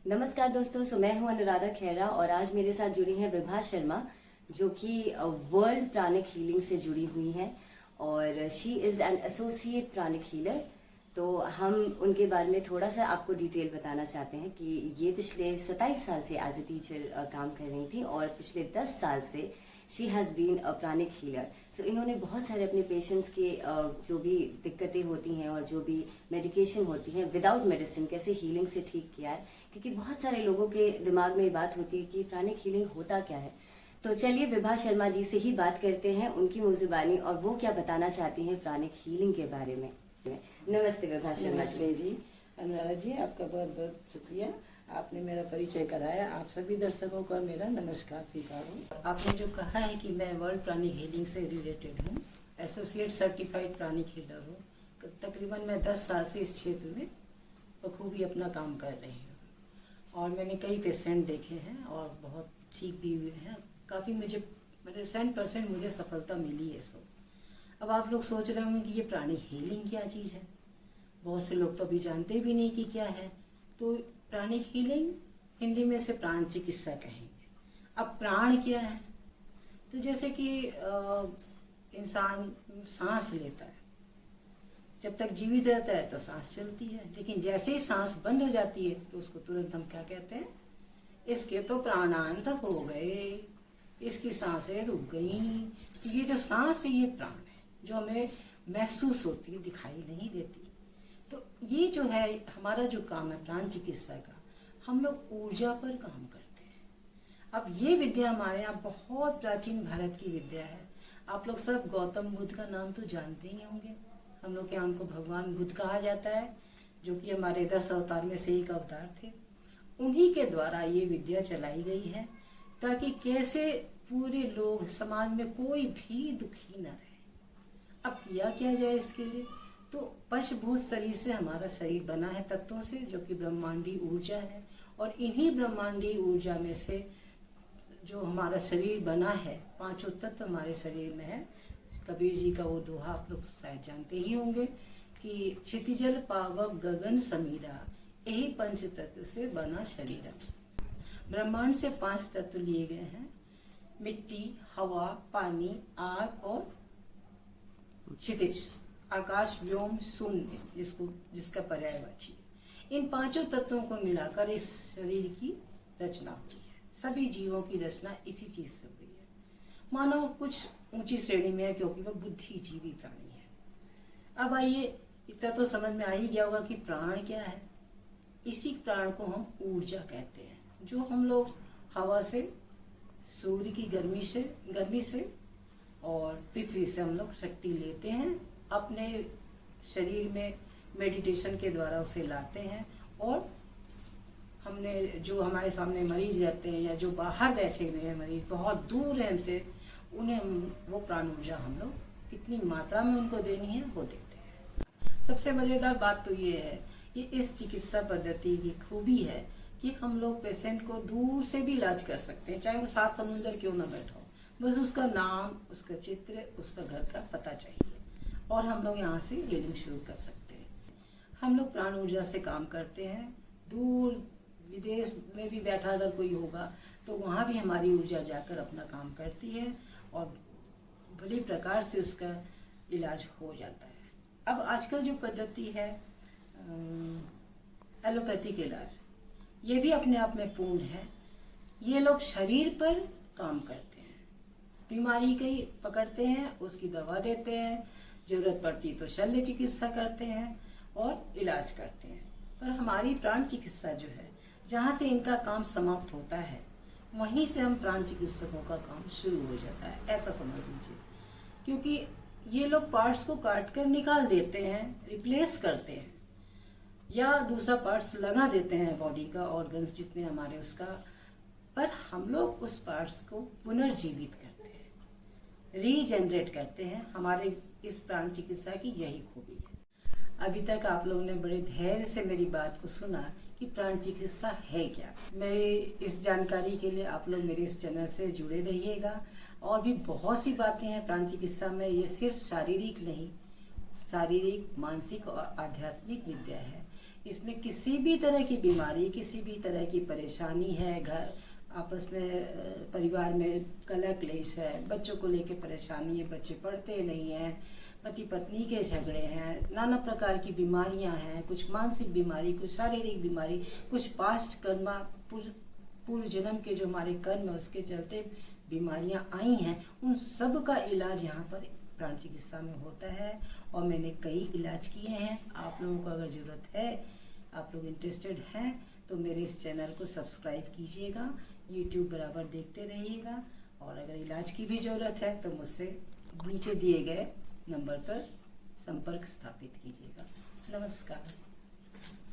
नमस्कार दोस्तों, मैं हूं अनुराधा खेरा और आज मेरे साथ जुड़ी हैं विभा शर्मा जो कि वर्ल्ड प्राणिक हीलिंग से जुड़ी हुई हैं और she is an associate pranic healer. तो हम उनके बारे में थोड़ा सा आपको डिटेल बताना चाहते हैं कि ये पिछले 27 साल से एज ए टीचर काम कर रही थी और पिछले 10 साल से she has been a pranic healer. So इन्होंने बहुत सारे अपने पेशेंट्स के जो भी दिक्कतें होती हैं और जो भी मेडिकेशन होती है विदाउट मेडिसिन कैसे हीलिंग से ठीक किया है, क्योंकि बहुत सारे लोगों के दिमाग में ये बात होती है कि प्राणिक हीलिंग होता क्या है। तो चलिए विभा शर्मा जी से ही बात करते हैं, उनकी मुंह जुबानी और वो क्या बताना चाहती हैं प्राणिक हीलिंग के बारे में। नमस्ते विभा शर्मा जी। अनुराधा जी, आपका बहुत बहुत शुक्रिया, आपने मेरा परिचय कराया। आप सभी दर्शकों का मेरा नमस्कार स्वीकार हो। आपने जो कहा है कि मैं वर्ल्ड प्राणिक हीलिंग से रिलेटेड हूँ, एसोसिएट सर्टिफाइड प्राणिक हीलर हूँ। तकरीबन मैं 10 साल से इस क्षेत्र में बखूबी अपना काम कर रही हूँ और मैंने कई पेशेंट देखे हैं और बहुत ठीक भी हुए हैं। काफ़ी मुझे 100% मुझे सफलता मिली है। सो अब आप लोग सोच रहे होंगे कि ये प्राणिक हीलिंग क्या चीज़ है। बहुत से लोग तो अभी जानते भी नहीं कि क्या है। तो प्राणिक हीलिंग हिंदी में से प्राण चिकित्सा कहेंगे। अब प्राण क्या है? तो जैसे कि इंसान सांस लेता है, जब तक जीवित रहता है तो सांस चलती है, लेकिन जैसे ही सांस बंद हो जाती है तो उसको तुरंत हम क्या कहते हैं? इसके तो प्राणांत हो गए, इसकी सांसें रुक गई। ये जो सांस है ये प्राण है, जो हमें महसूस होती है, दिखाई नहीं देती। तो ये जो है हमारा जो काम है प्राण चिकित्सा का, हम लोग ऊर्जा पर काम करते हैं। अब ये विद्या हमारे यहाँ बहुत प्राचीन भारत की विद्या है। आप लोग सब गौतम बुद्ध का नाम तो जानते ही होंगे। हम लोग के यहाँ उनको भगवान बुद्ध कहा जाता है, जो कि हमारे 10 अवतार में से एक अवतार थे। उन्हीं के द्वारा ये विद्या चलाई गई है ताकि कैसे पूरे लोग समाज में कोई भी दुखी न रहे। अब किया क्या जाए इसके लिए? तो पंचभूत शरीर से हमारा शरीर बना है तत्वों से, जो कि ब्रह्मांडी ऊर्जा है। और इन्हीं ब्रह्मांडी ऊर्जा में से जो हमारा शरीर बना है, 5 तत्व हमारे शरीर में है। कबीर जी का वो दोहा आप लोग शायद जानते ही होंगे कि क्षितिजल पावक गगन समीरा, यही पंच तत्व से बना शरीर। ब्रह्मांड से 5 तत्व लिए गए हैं, मिट्टी, हवा, पानी, आग और क्षितिज, आकाश, व्योम, शून्य, जिसका पर्यायवाची। इन 5 तत्वों को मिलाकर इस शरीर की रचना हुई है। सभी जीवों की रचना इसी चीज से हुई है। मानव कुछ ऊंची श्रेणी में है क्योंकि वह बुद्धिजीवी प्राणी है। अब आइए, इतना तो समझ में आ ही गया होगा कि प्राण क्या है। इसी प्राण को हम ऊर्जा कहते हैं, जो हम लोग हवा से, सूर्य की गर्मी से और पृथ्वी से हम लोग शक्ति लेते हैं, अपने शरीर में मेडिटेशन के द्वारा उसे लाते हैं। और हमने जो हमारे सामने मरीज रहते हैं या जो बाहर बैठे हुए हैं मरीज, बहुत दूर है हमसे, उन्हें वो प्राण ऊर्जा हम लोग कितनी मात्रा में उनको देनी है वो देते हैं। सबसे मज़ेदार बात तो ये है कि इस चिकित्सा पद्धति की खूबी है कि हम लोग पेशेंट को दूर से भी इलाज कर सकते हैं, चाहे वो 7 समुंदर क्यों ना बैठा हो। बस उसका नाम, उसका चित्र, उसका घर का पता चाहिए और हम लोग यहाँ से हीलिंग शुरू कर सकते हैं। हम लोग प्राण ऊर्जा से काम करते हैं। दूर विदेश में भी बैठा अगर कोई होगा तो वहाँ भी हमारी ऊर्जा जाकर अपना काम करती है और बड़ी प्रकार से उसका इलाज हो जाता है। अब आजकल जो पद्धति है एलोपैथिक इलाज, ये भी अपने आप में पूर्ण है। ये लोग शरीर पर काम करते हैं, बीमारी कहीं पकड़ते हैं, उसकी दवा देते हैं, जरूरत पड़ती तो शल्य चिकित्सा करते हैं और इलाज करते हैं। पर हमारी प्राण चिकित्सा जो है, जहाँ से इनका काम समाप्त होता है, वहीं से हम प्राण चिकित्सकों का काम शुरू हो जाता है, ऐसा समझ लीजिए। क्योंकि ये लोग पार्ट्स को काट कर निकाल देते हैं, रिप्लेस करते हैं या दूसरा पार्ट्स लगा देते हैं बॉडी का, ऑर्गन्स जितने हमारे उसका, पर हम लोग उस पार्ट्स को पुनर्जीवित करते हैं, रीजनरेट करते हैं। हमारे इस प्राण चिकित्सा की यही खूबी है। अभी तक आप लोगों ने बड़े धैर्य से मेरी बात को सुना कि प्राण चिकित्सा है क्या। मेरी इस जानकारी के लिए आप लोग मेरे इस चैनल से जुड़े रहिएगा। और भी बहुत सी बातें हैं प्राण चिकित्सा में। ये सिर्फ शारीरिक नहीं, शारीरिक, मानसिक और आध्यात्मिक विद्या है। इसमें किसी भी तरह की बीमारी, किसी भी तरह की परेशानी है, घर आपस में परिवार में कलह क्लेश है, बच्चों को लेके परेशानी है, बच्चे पढ़ते नहीं हैं, पति पत्नी के झगड़े हैं, नाना प्रकार की बीमारियां हैं, कुछ मानसिक बीमारी, कुछ शारीरिक बीमारी, कुछ पास्ट कर्म, पूर्व जन्म के जो हमारे कर्म है उसके चलते बीमारियां आई हैं, उन सब का इलाज यहाँ पर प्राण चिकित्सा में होता है। और मैंने कई इलाज किए हैं। आप लोगों को अगर जरूरत है, आप लोग इंटरेस्टेड हैं, तो मेरे इस चैनल को सब्सक्राइब कीजिएगा, यूट्यूब बराबर देखते रहिएगा। और अगर इलाज की भी जरूरत है तो मुझसे नीचे दिए गए नंबर पर संपर्क स्थापित कीजिएगा। नमस्कार।